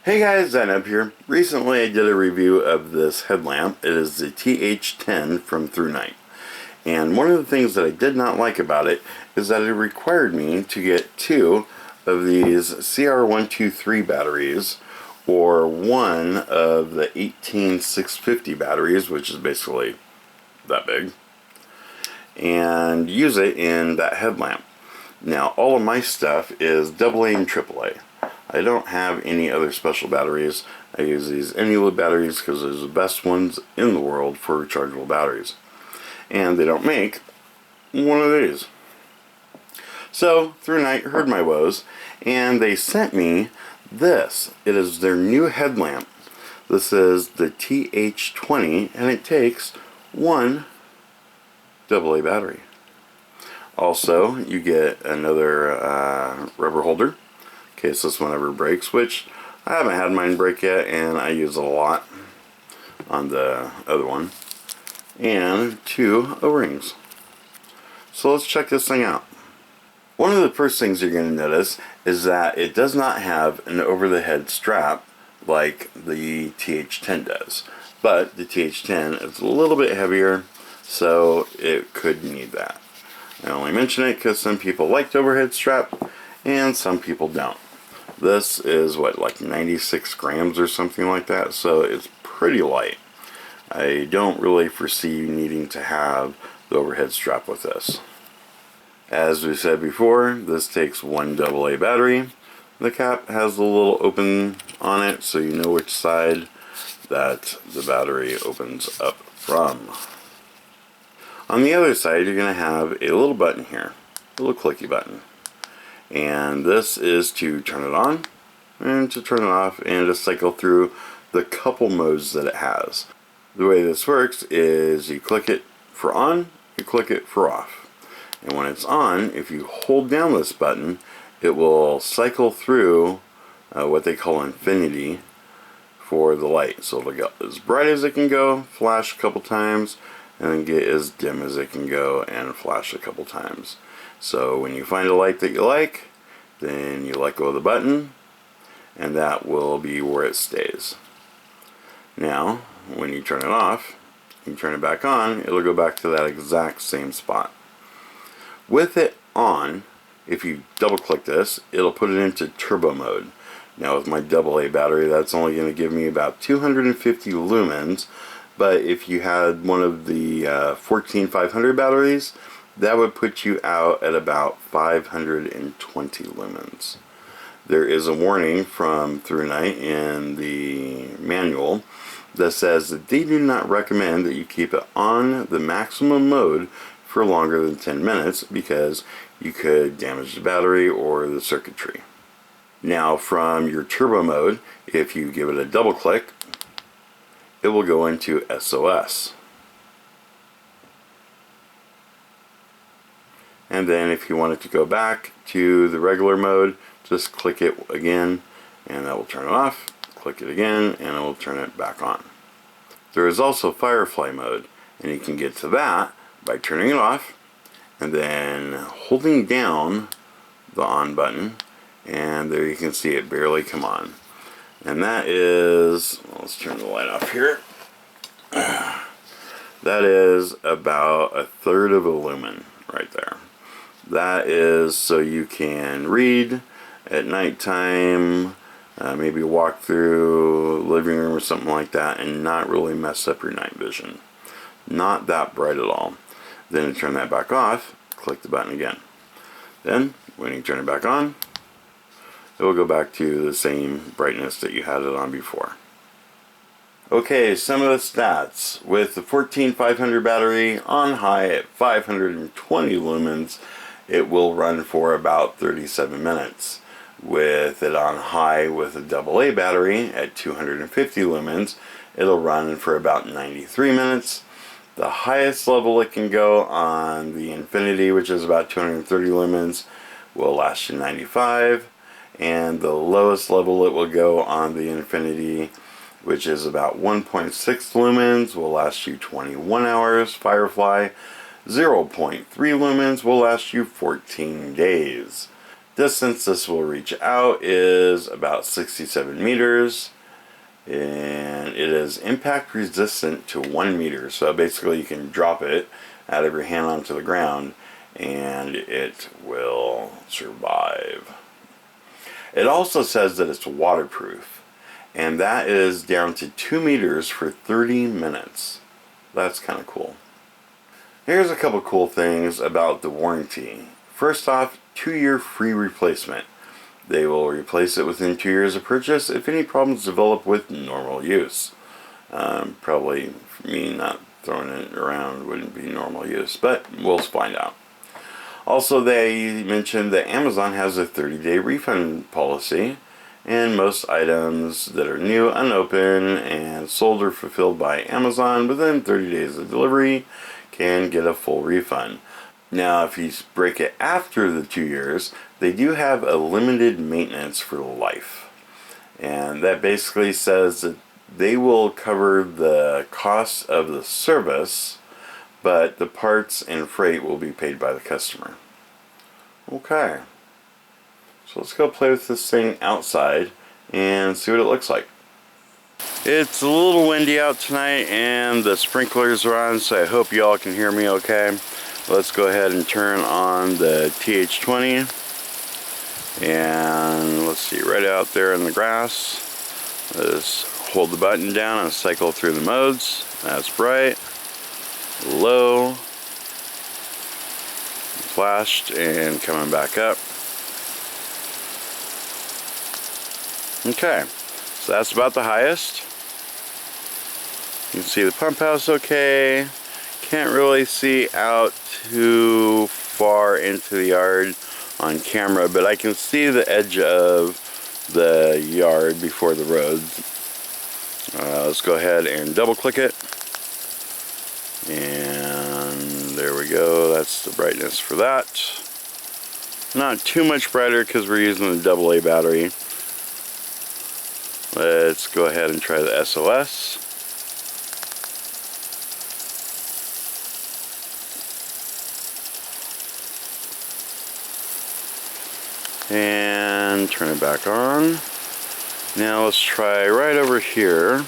Hey guys, Thatnub here. Recently I did a review of this headlamp. It is the TH10 from ThruNite. And one of the things that I did not like about it is that it required me to get two of these CR123 batteries, or one of the 18650 batteries, which is basically that big, and use it in that headlamp. Now all of my stuff is AA and AAA. I don't have any other special batteries. I use these Enewood batteries because they're the best ones in the world for rechargeable batteries. And they don't make one of these. So, ThruNite heard my woes, and they sent me this. It is their new headlamp. This is the TH20, and it takes one AA battery. Also, you get another rubber holder in case this one ever breaks, which I haven't had mine break yet, and I use it a lot on the other one, and two O-rings. So let's check this thing out. One of the first things you're going to notice is that it does not have an over-the-head strap like the TH10 does, but the TH10 is a little bit heavier, so it could need that. I only mention it because some people like the overhead strap and some people don't. This is what, like 96 grams or something like that, so it's pretty light. I don't really foresee needing to have the overhead strap with this. As we said before, this takes one AA battery. The cap has a little open on it so you know which side that the battery opens up from. On the other side, you're going to have a little button here, a little clicky button. And this is to turn it on and to turn it off and to cycle through the couple modes that it has. The way this works is you click it for on, you click it for off. And when it's on, if you hold down this button, it will cycle through what they call infinity for the light. So it'll go as bright as it can go, flash a couple times, and then get as dim as it can go and flash a couple times. So when you find a light that you like, then you let go of the button, and that will be where it stays. Now, when you turn it off, you turn it back on, it'll go back to that exact same spot. With it on, if you double click this, it'll put it into turbo mode. Now with my AA battery, that's only going to give me about 250 lumens, but if you had one of the 14500 batteries, that would put you out at about 520 lumens. There is a warning from ThruNite in the manual that says that they do not recommend that you keep it on the maximum mode for longer than 10 minutes because you could damage the battery or the circuitry. Now from your turbo mode, if you give it a double click, it will go into SOS. And then if you want it to go back to the regular mode, just click it again and that will turn it off. Click it again and it will turn it back on. There is also Firefly mode, and you can get to that by turning it off and then holding down the on button, and there you can see it barely come on. And that is, let's turn the light off here. That is about 1/3 of a lumen right there. That is so you can read at nighttime, maybe walk through the living room or something like that and not really mess up your night vision. Not that bright at all. Then to turn that back off, click the button again. Then when you turn it back on, it will go back to the same brightness that you had it on before. Okay, some of the stats. With the 14500 battery on high at 520 lumens, it will run for about 37 minutes. With it on high with a AA battery at 250 lumens, it'll run for about 93 minutes. The highest level it can go on the Infinity, which is about 230 lumens, will last you 95. And the lowest level it will go on the Infinity, which is about 1.6 lumens, will last you 21 hours. Firefly 0.3 lumens will last you 14 days. Distance this will reach out is about 67 meters, and it is impact resistant to 1 meter. So basically you can drop it out of your hand onto the ground and it will survive. It also says that it's waterproof, and that is down to 2 meters for 30 minutes. That's kind of cool. Here's a couple cool things about the warranty. First off, 2-year free replacement. They will replace it within 2 years of purchase if any problems develop with normal use. Probably me not throwing it around wouldn't be normal use, but we'll find out. Also, they mentioned that Amazon has a 30-day refund policy, and most items that are new, unopened, and sold or fulfilled by Amazon within 30 days of delivery can get a full refund. Now, if you break it after the 2 years, they do have a limited maintenance for life. And that basically says that they will cover the cost of the service, but the parts and freight will be paid by the customer. Okay. So let's go play with this thing outside and see what it looks like. It's a little windy out tonight and the sprinklers are on, so I hope you all can hear me okay. Let's go ahead and turn on the TH20, and let's see, right out there in the grass, let's hold the button down and cycle through the modes. That's bright, low, flashed, and coming back up. Okay, so that's about the highest. You can see the pump house okay. Can't really see out too far into the yard on camera, but I can see the edge of the yard before the road. Let's go ahead and double click it, and there we go. That's the brightness for that. Not too much brighter because we're using the AA battery. Let's go ahead and try the SOS. And turn it back on. Now let's try right over here,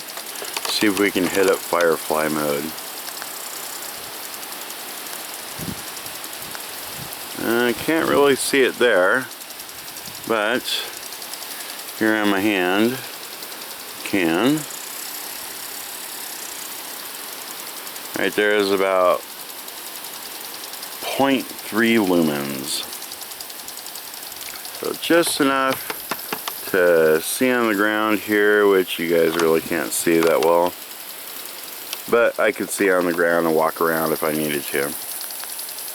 see if we can hit up Firefly mode. I can't really see it there, but here on my hand, can. Right there is about 0.3 lumens. So just enough to see on the ground here, which you guys really can't see that well. But I could see on the ground and walk around if I needed to.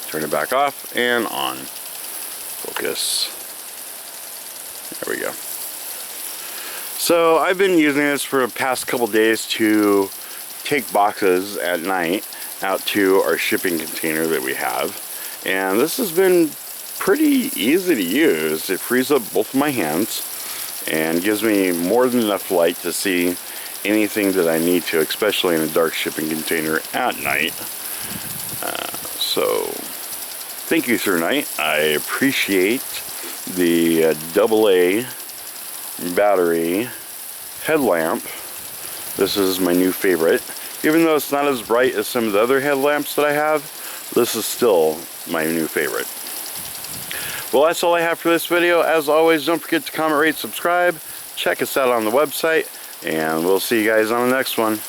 Turn it back off and on. Focus. There we go. So I've been using this for the past couple days to take boxes at night out to our shipping container that we have. And this has been pretty easy to use. It frees up both of my hands and gives me more than enough light to see anything that I need to, especially in a dark shipping container at night. So thank you, ThruNite. I appreciate the AA battery headlamp. This is my new favorite. Even though it's not as bright as some of the other headlamps that I have, this is still my new favorite. Well, that's all I have for this video. As always, don't forget to comment, rate, subscribe. Check us out on the website, and we'll see you guys on the next one.